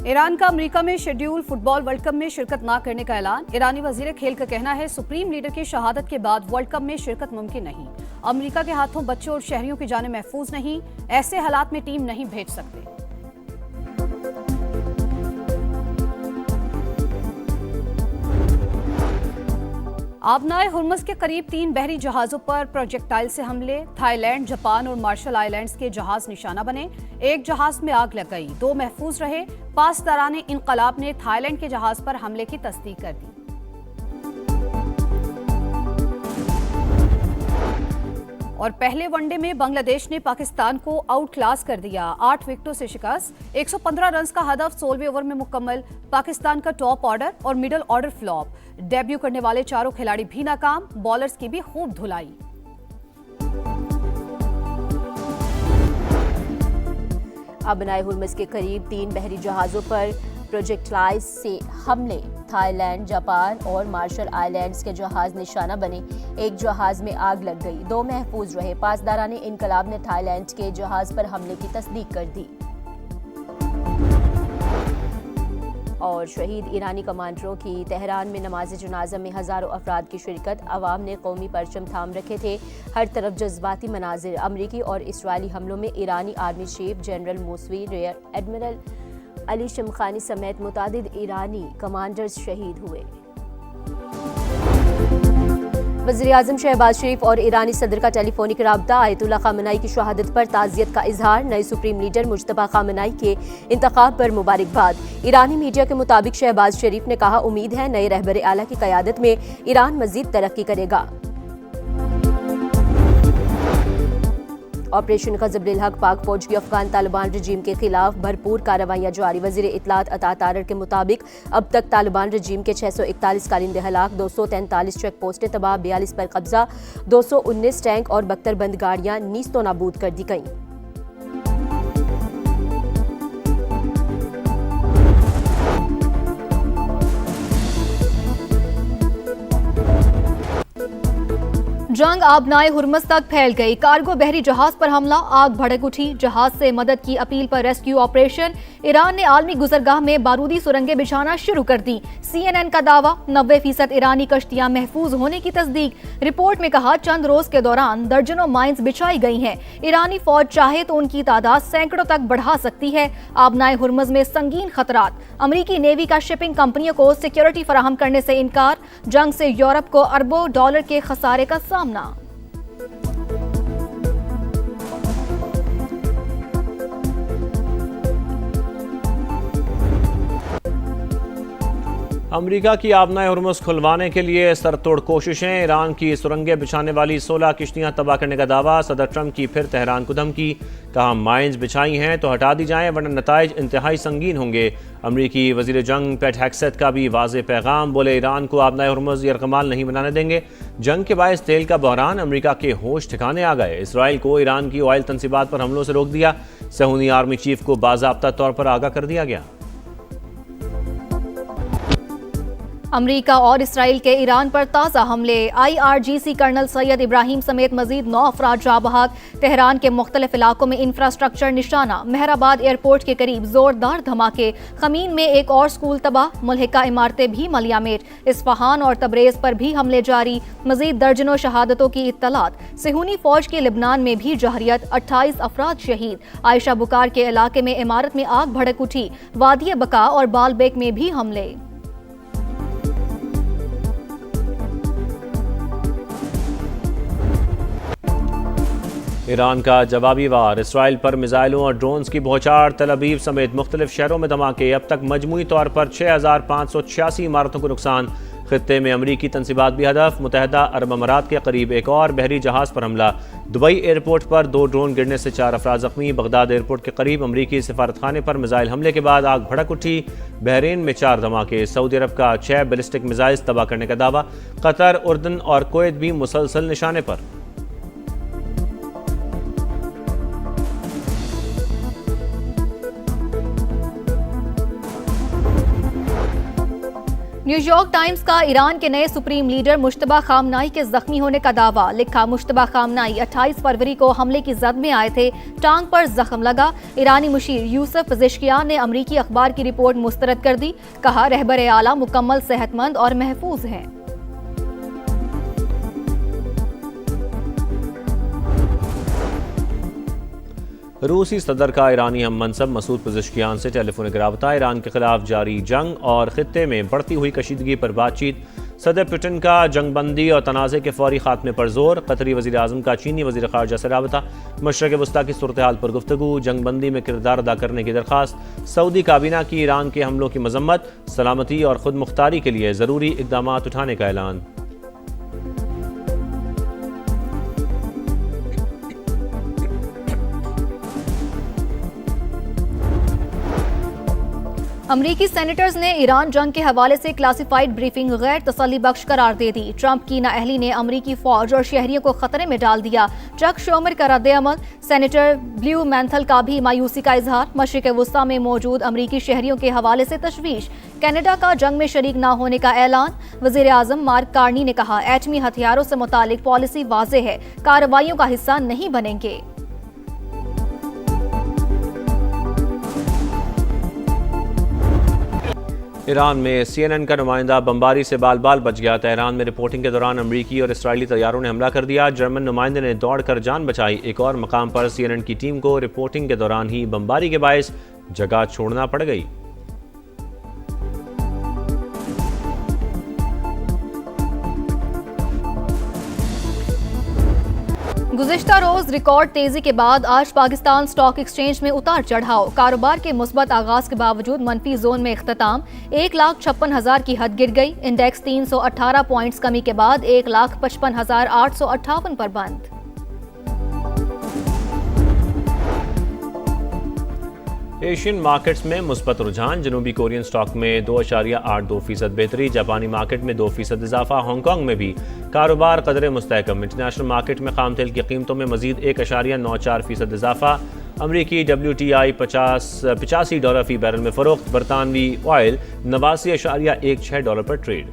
Iran का America में schedule football world cup में शिरकत न करने का ऐलान। ईरानी वजीर खेल का कहना है, सुप्रीम लीडर की शहादत के बाद वर्ल्ड कप में शिरकत मुमकिन नहीं। अमेरिका के हाथों बच्चों और शहरियों की जानें महफूज नहीं। ऐसे हालात में टीम नहीं भेज सकते। आबनाए हुर्मुज के करीब 3 बहरी जहाजों पर प्रोजेक्टाइल से हमले। थाईलैंड, जापान और मार्शल आइलैंड्स के जहाज निशाना बने। एक जहाज में आग लग गई, 2 महफूज रहे। पासदाराने इनकलाब ने थाईलैंड के जहाज पर हमले की तस्दीक कर दी। और पहले वनडे में बांग्लादेश ने पाकिस्तान को आउट क्लास कर दिया, 8 विकेटों से शिकस्त। 115 रन का हदफ 16वें ओवर में मुकम्मल। पाकिस्तान का टॉप ऑर्डर और मिडल ऑर्डर फ्लॉप। डेब्यू करने वाले चारों खिलाड़ी भी नाकाम, बॉलर्स की भी खूब धुलाई। आबनाए हुर्मुज के करीब 3 बहरी जहाजों पर प्रोजेक्टाइल्स से हमले। थाईलैंड, जापान और मार्शल आइलैंड्स के जहाज निशाना बने। एक जहाज में आग लग गई, 2 महफूज रहे। पासदाराने इनकलाब ने थाईलैंड के जहाज पर हमले की तस्दीक कर दी। और शहीद ईरानी कमांडरों की तेहरान में नमाज जनाजा में हजारों अफराद की शिरकत। अवाम ने कौमी परचम थाम रखे थे। हर तरफ जज्बाती मनाजिर। अमरीकी और इसराइली हमलों में ईरानी army chief general Mousavi, rear admiral Ali Shamkhani समेत मुतादिद ईरानी कमांडर्स शहीद हुए। वज़ीर-ए-आज़म शहबाज शरीफ और ईरानी सदर का टेलीफोनिक राब्ता। आयतुल्लाह ख़ामेनी की शहादत पर ताज़ियत का इजहार। नए सुप्रीम लीडर मुज्तबा ख़ामेनी के इंतखाब पर मुबारकबाद। ईरानी मीडिया के मुताबिक शहबाज शरीफ ने कहा, उम्मीद है नए रहबर आला की क़यादत में ईरान मज़ीद तरक्की करेगा। ऑपरेशन ग़ज़ब-उल हक़, पाक फौज की अफ़गान तालिबान रजीम के खिलाफ भरपूर कार्रवाइयाँ जारी। वज़ीर इत्तलात अता तारर के मुताबिक अब तक तालिबान रजीम के 641 कारिंदे हलाक, 243 चेक पोस्टें तबाह, 42 पर कब्जा, 219 टैंक और 72 बंद गाड़ियाँ नीस्तो नाबूद कर दी गईं। जंग आबनाए हुर्मुज तक फैल गई। कार्गो बहरी जहाज पर हमला, आग भड़क उठी। जहाज से मदद की अपील पर रेस्क्यू ऑपरेशन। ईरान ने आलमी गुजरगाह में बारूदी सुरंगें बिछाना शुरू कर दी। CNN का दावा, 90% ईरानी कश्तियां महफूज होने की तस्दीक। रिपोर्ट में कहा, चंद रोज के दौरान दर्जनों माइंस बिछाई गई हैं। ईरानी फौज चाहे तो उनकी तादाद सैकड़ों तक बढ़ा सकती है। आबनाए हुर्मुज में संगीन खतरात। अमरीकी नेवी का शिपिंग कंपनियों को सिक्योरिटी फराहम करने से इनकार। जंग से यूरोप को अरबों डॉलर के खसारे का सामना। अमेरिका की आबनाए हुर्मुज खुलवाने के लिए सरतोड़ कोशिशें। ईरान की सुरंगें बिछाने वाली 16 किश्तियां तबाह करने का दावा। सदर ट्रंप की फिर तेहरान को धमकी। कहा, माइंस बिछाई हैं तो हटा दी जाएं वरना नताइज इंतहाई संगीन होंगे। अमरीकी वजीर जंग पेट हेक्सेट का भी वाज़े पैगाम। बोले, ईरान को आबनाए हुर्मुज यरगमाल नहीं बनाने देंगे। जंग के बायस तेल का बहरान, अमरीका के होश ठिकाने आ गए। इसराइल को ईरान की ऑयल तनसीबात पर हमलों से रोक दिया। सहूनी आर्मी चीफ को बाज़ाब्ता तौर पर आगाह कर दिया गया। अमरीका और इसराइल के ईरान पर ताज़ा हमले। IRGC कर्नल सैयद इब्राहिम समेत मजीद 9 अफराद जाँ बहक। तेहरान के मुख्तलिफ इलाकों में इंफ्रास्ट्रक्चर निशाना। मेहराबाद एयरपोर्ट के करीब जोरदार धमाके। खमीन में एक और स्कूल तबाह। मुल्हिका इमारतें भी मलियामेट। इस्फहान और तबरेज पर भी हमले जारी। मजीद दर्जनों शहादतों की इत्तलात। सेहूनी फौज के लिबनान में भी जहरियत, 28 अफराद शहीद। आयशा बुकार के इलाके में इमारत में आग भड़क उठी। वादी बका और बालबेक में भी हमले। ईरान का जवाबी वार। इसराइल पर मिसाइलों और ड्रोन्स की बौछार। तल अवीव समेत मुख्तलिफ शहरों में धमाके। अब तक मजमूई तौर पर 6586 इमारतों को नुकसान। खित्ते में अमरीकी तनसीबात भी हदफ। मुत्तहदा अरब अमारात के करीब एक और बहरी जहाज पर हमला। दुबई एयरपोर्ट पर 2 ड्रोन गिरने से 4 अफराद जख्मी। बगदाद एयरपोर्ट के करीब अमरीकी सिफारतखाने पर मिसाइल हमले के बाद आग भड़क उठी। बहरीन में 4 धमाके। सऊदी अरब का 6 बैलिस्टिक मिसाइल तबाह करने का दावा। कतर, उर्दन और कुवैत भी मुसलसल निशाने पर। न्यूयॉर्क टाइम्स का ईरान के नए सुप्रीम लीडर मुश्तबा खामनाई के जख्मी होने का दावा। लिखा, मुश्तबा खामनाई 28 फरवरी को हमले की जद में आए थे, टांग पर जख्म लगा। ईरानी मुशीर यूसुफ पजेश्कियान ने अमरीकी अखबार की रिपोर्ट मुस्तरद कर दी। कहा, रहबर आला मुकम्मल सेहतमंद और महफूज हैं। रूसी सदर का ईरानी हम मनसब मसूद पजेश्कियान से टेलीफोनिक रबता, ईरान के खिलाफ जारी जंग और खित्ते में बढ़ती हुई कशीदगी पर बातचीत, सदर पुतिन का जंगबंदी और तनाज़े के फौरी खात्मे पर जोर, कतरी वज़ीर आज़म का चीनी वज़ीर ख़ारजा से रबता, मशरक़ वस्ता की सूरत हाल पर गुफ्तगू, जंगबंदी में किरदार अदा करने की दरख्वास्त, सऊदी काबीना की ईरान के हमलों की मजम्मत, सलामती और खुद मुख्तारी के लिए ज़रूरी इक़दाम उठाने का ऐलान। अमरीकी सेनेटर्स ने ईरान जंग के हवाले से क्लासिफाइड ब्रीफिंग गैर तसल्ली बख्श करार दे दी। ट्रंप की नाअहली ने अमरीकी फौज और शहरियों को खतरे में डाल दिया। चक शोमर का रद्द-ए-अमल, सेनेटर ब्लू मैंथल का भी मायूसी का इजहार। मशरिक वस्ता में मौजूद अमरीकी शहरियों के हवाले से तशवीश, कनाडा का जंग में शरीक न होने का ऐलान। वजीर आजम मार्क कार्नी ने कहा, एटमी हथियारों से मुतालिक पॉलिसी वाज़ेह है, कार्रवाइयों का हिस्सा नहीं बनेंगे। ईरान में CNN का नुमाइंदा बमबारी से बाल बाल बच गया। तेहरान में रिपोर्टिंग के दौरान अमरीकी और इसराइली तैयारों ने हमला कर दिया। जर्मन नुमाइंदे ने दौड़कर जान बचाई। एक और मकाम पर CNN की टीम को रिपोर्टिंग के दौरान ही बमबारी के बायस जगह छोड़ना पड़ गई। गुज़िश्ता रोज रिकॉर्ड तेजी के बाद आज पाकिस्तान स्टॉक एक्सचेंज में उतार चढ़ाव। कारोबार के मुस्बत आगाज के बावजूद मनफी जोन में इख्तिताम, 1,56,000 की हद गिर गई। इंडेक्स 318 पॉइंट्स कमी के बाद 1,55,858 पर बंद। एशियन मार्केट्स में मुस्बत रुझान, जनूबी कोरियन स्टॉक में 2.82% बेहतरी, जापानी मार्केट में 2% इजाफा। हांगकांग में भी कारोबार कदरे मुस्तहकम। इंटरनेशनल मार्केट में खाम तेल की कीमतों में मजीद 1.94% इजाफा। अमरीकी WTI $85 फी बैरल में फरोख्त। बरतानवी ऑयल $89.16 पर ट्रेड।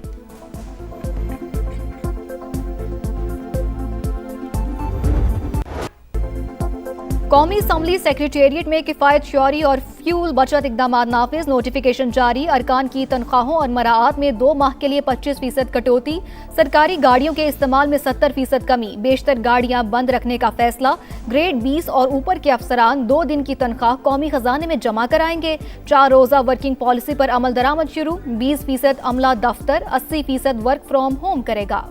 कौमी असम्बली सेक्रेटेरिएट में किफ़ायत श्योरी और फ्यूल बचत इकदाम नाफिज, नोटिफिकेशन जारी। अरकान की तनख्वाहों और मराआत में 2 माह के लिए 25% कटौती। सरकारी गाड़ियों के इस्तेमाल में 70% कमी। बेशतर गाड़ियां बंद रखने का फैसला। ग्रेड 20 और ऊपर के अफसरान 2 दिन की तनख्वाह कौमी खजाने में जमा कराएंगे। 4 रोजा वर्किंग पॉलिसी पर अमल दरामद शुरू। 20% अमला दफ्तर, 80% वर्क फ्रॉम होम करेगा।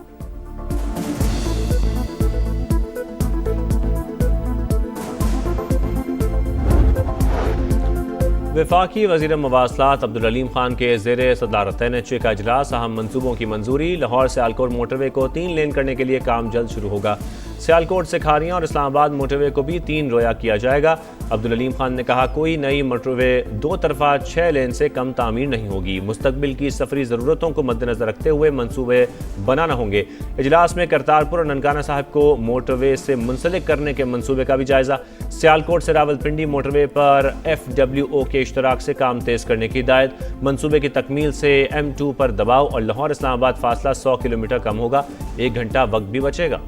वफाकी वज़ीर मवासलात अब्दुल अलीम खान के ज़ेर सदारत NHA का इजलास, अहम मंसूबों की मंजूरी। लाहौर सियालकोट मोटरवे को 3 लेन करने के लिए काम जल्द शुरू होगा। सियालकोट से खारियां और इस्लामाबाद मोटरवे को भी 3 रोया किया जाएगा। अब्दुल अलीम खान ने कहा, कोई नई मोटरवे 2 तरफा 6 लेन से कम तामीर नहीं होगी। मुस्तकबिल की सफरी ज़रूरतों को मद्देनजर रखते हुए मंसूबे बनाना होंगे। इजलास में करतारपुर और ननकाना साहिब को मोटरवे से मुंसलिक करने के मंसूबे का भी जायजा। सियालकोट से रावलपिंडी मोटरवे पर FWO के इश्तराक से काम तेज करने की हिदायत। मंसूबे की तकमील से M2 पर दबाव और लाहौर इस्लामाबाद फासला 100 किलोमीटर कम होगा। 1 घंटा वक्त भी बचेगा।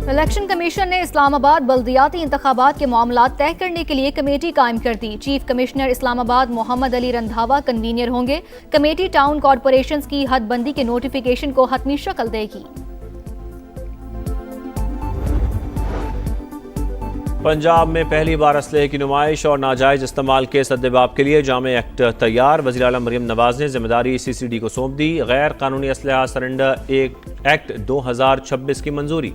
इलेक्शन कमीशन ने इस्लामाबाद बल्दियाती इंतखाबात के मामलात तय करने के लिए कमेटी कायम कर दी। Chief commissioner Islamabad Mohammad Ali Randhawa convener होंगे। कमेटी टाउन कॉरपोरेशंस की हदबंदी के नोटिफिकेशन को हतमी शक्ल देगी। पंजाब में पहली बार असलहे की नुमाइश और नाजायज इस्तेमाल के सद्देबाब के लिए जामे एक्ट तैयार। वज़ीर आला मरियम नवाज ने जिम्मेदारी CCD को सौंप दी। गैर कानूनी असलहा सरेंडर एक्ट 2026 की मंजूरी।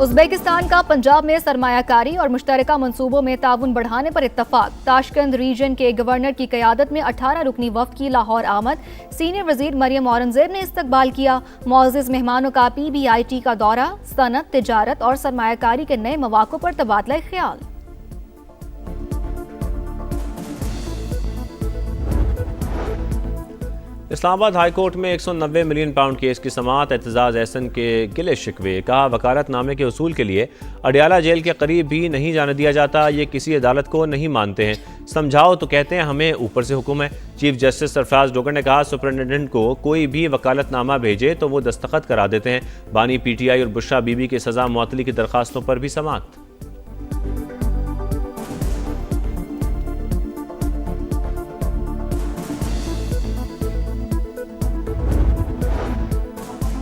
उज़्बेकिस्तान का पंजाब में सरमायाकारी और मुश्तरका मंसूबों में ताउन बढ़ाने पर इत्तफाक। ताशकंद रीजन के गवर्नर की क़यादत में 18 रुकनी वफ़द की लाहौर आमद। सीनियर वज़ीर मरियम औरंगज़ेब ने इस्तकबाल किया। मुअज़्ज़िज़ मेहमानों का PBIT का दौरा। सनत, तिजारत और सरमायाकारी के नए मौक़ों पर तबादला ख्याल। इस्लामाबाद हाई कोर्ट में 190 मिलियन पाउंड केस की समाअत। एतजाज एहसन के गिले शिकवे। कहा वकालतनामे के उसूल के लिए अडियाला जेल के करीब भी नहीं जाने दिया जाता। ये किसी अदालत को नहीं मानते हैं। समझाओ तो कहते हैं हमें ऊपर से हुक्म है। चीफ जस्टिस सरफराज डोगर ने कहा सुपरिटेंडेंट को कोई भी वकालतनामा भेजे तो वो दस्तखत करा देते हैं। बानी PTI और बुशरा बीबी की सजा मुअत्तली की दरखास्तों पर भी समाअत।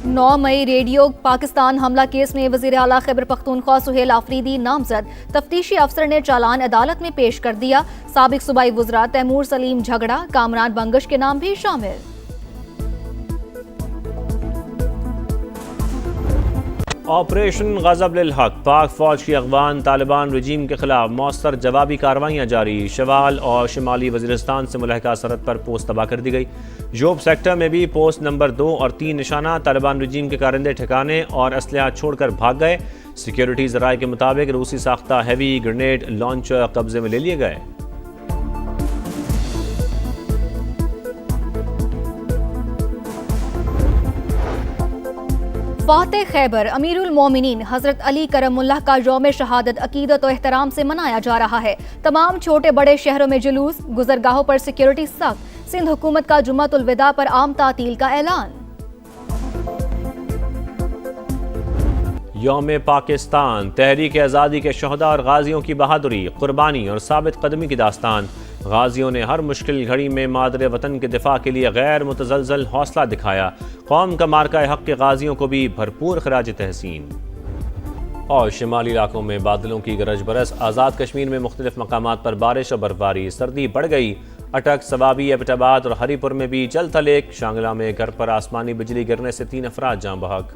नौ मई रेडियो पाकिस्तान हमला केस में वज़ीर आला खैबर पख्तूनख्वा सुहेल आफरीदी नामजद। तफ्तीशी अफसर ने चालान अदालत में पेश कर दिया। साबिक सूबाई वज़रा तैमूर सलीम झगड़ा, कामरान बंगश के नाम भी शामिल। ऑपरेशन गज़ब लिल हक। पाक फौज की अगवान तालिबान रजीम के खिलाफ मौसर जवाबी कार्रवाइयाँ जारी। शवाल और शिमाली वज़ीरिस्तान से मुलहका सरहद पर पोस्ट तबाह कर दी गई। जोब सेक्टर में भी पोस्ट नंबर 2 और 3 निशाना। तालिबान रजीम के कारिंदे ठिकाने और असलहा छोड़कर भाग गए। सिक्योरिटी ज़राए के मुताबिक रूसी साख्ता हैवी ग्रेनेड लॉन्चर कब्जे में ले लिए गए। फातेह खैबर अमीरुल मोमिनीन हजरत अली करमुल्लाह का यौम शहादत अकीदत और एहतराम से मनाया जा रहा है। तमाम छोटे बड़े शहरों में जुलूस, गुजरगाहों पर सिक्योरिटी सख्त। सिंध हुकूमत का जुम्मतुल विदा पर आम तातील का ऐलान। यौम पाकिस्तान तहरीक आज़ादी के शहदा और गाजियों की बहादुरी, कुर्बानी और साबित कदमी की दास्तान। गाजियों ने हर मुश्किल घड़ी में मादरे वतन के दिफा के लिए गैर मुतज़लज़ल हौसला दिखाया। कौम का मार्का हक़ के गाजियों को भी भरपूर खराज तहसीन। और शिमाली इलाकों में बादलों की गरज बरस। आज़ाद कश्मीर में मुख्तलिफ मकामात पर बारिश और बर्फबारी। सर्दी बढ़ गई। अटक, सवाबी, एबटाबाद और हरीपुर में भी जल थल एक। शांगला में घर पर आसमानी बिजली गिरने से 3 अफराद जाँ बहक।